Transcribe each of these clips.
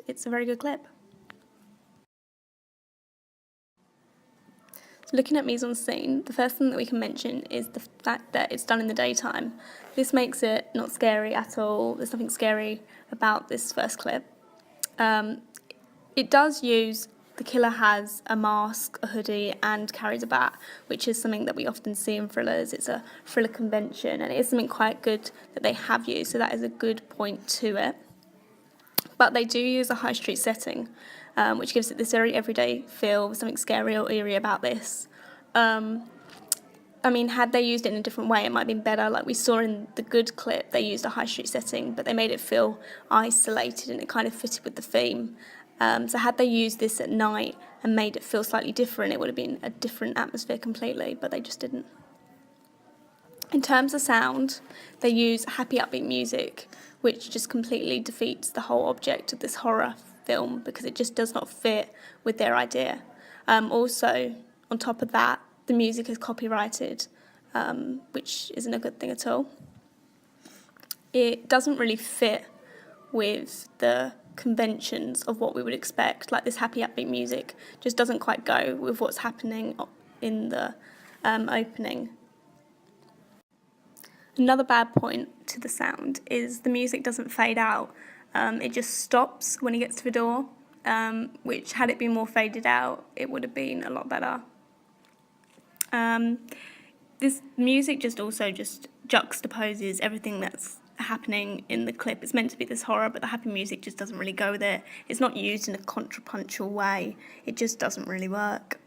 it's a very good clip. So looking at mise-en-scene, the first thing that we can mention is the fact that it's done in the daytime. This makes it not scary at all. There's nothing scary about this first clip. It does use, the killer has a mask, a hoodie, and carries a bat, which is something that we often see in thrillers. It's a thriller convention, and it is something quite good that they have used, so that is a good point to it. But they do use a high street setting, which gives it this very everyday feel, something scary or eerie about this. I mean, had they used it in a different way, it might have been better. Like we saw in the Good clip, they used a high street setting, but they made it feel isolated and it kind of fitted with the theme. So had they used this at night and made it feel slightly different, it would have been a different atmosphere completely, but they just didn't. In terms of sound, they use happy upbeat music, which just completely defeats the whole object of this horror film because it just does not fit with their idea. Also, on top of that, the music is copyrighted, which isn't a good thing at all. It doesn't really fit with the conventions of what we would expect. Like this happy upbeat music just doesn't quite go with what's happening in the opening. Another bad point to the sound is the music doesn't fade out. It just stops when he gets to the door, which had it been more faded out, it would have been a lot better. This music just juxtaposes everything that's happening in the clip. It's meant to be this horror, but the happy music just doesn't really go with it. It's not used in a contrapuntal way. It just doesn't really work.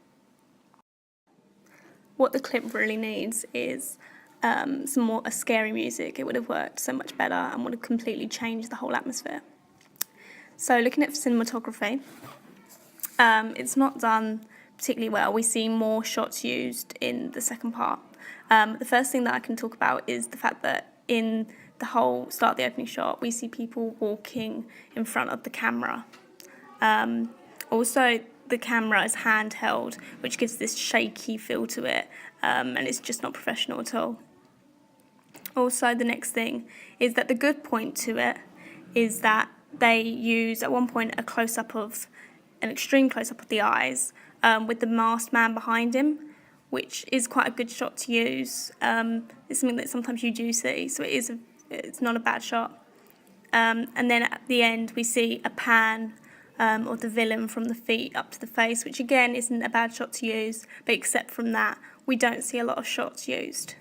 What the clip really needs is some more scary music. It would have worked so much better and would have completely changed the whole atmosphere. So looking at cinematography, it's not done particularly well. We see more shots used in the second part. The first thing that I can talk about is the fact that in the whole start of the opening shot, we see people walking in front of the camera. Also, the camera is handheld, which gives this shaky feel to it, and it's just not professional at all. Also, the next thing is that the good point to it is that they use, at one point, an extreme close-up of the eyes with the masked man behind him, which is quite a good shot to use. It's something that sometimes you do see, so it's not a bad shot. And then at the end, we see a pan of the villain from the feet up to the face, which again isn't a bad shot to use, but except from that, we don't see a lot of shots used.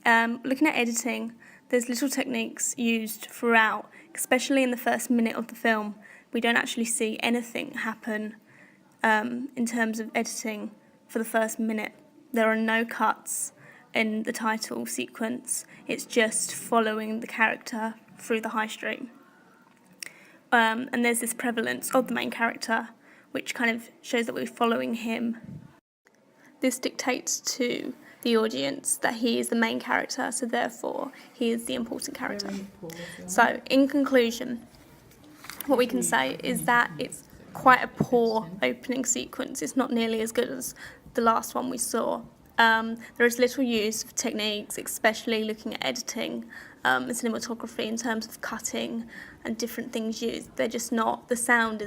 Looking at editing, there's little techniques used throughout, especially in the first minute of the film. We don't actually see anything happen in terms of editing for the first minute. There are no cuts in the title sequence. It's just following the character through the high street. And there's this prevalence of the main character, which kind of shows that we're following him. This dictates to the audience that he is the main character, so therefore he is the important character. So, in conclusion, what we can say is that it's quite a poor opening sequence. It's not nearly as good as the last one we saw. There is little use of techniques, especially looking at editing and cinematography in terms of cutting and different things used. They're just not, the sound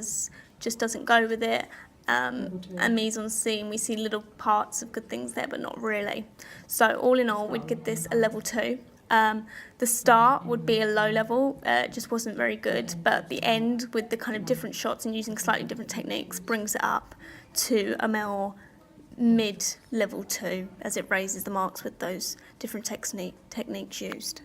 just doesn't go with it. And mise-en-scene, we see little parts of good things there, but not really. So all in all, we'd give this a level 2. The start would be a low level, it just wasn't very good, but the end with the kind of different shots and using slightly different techniques brings it up to a more mid-level 2 as it raises the marks with those different techniques used.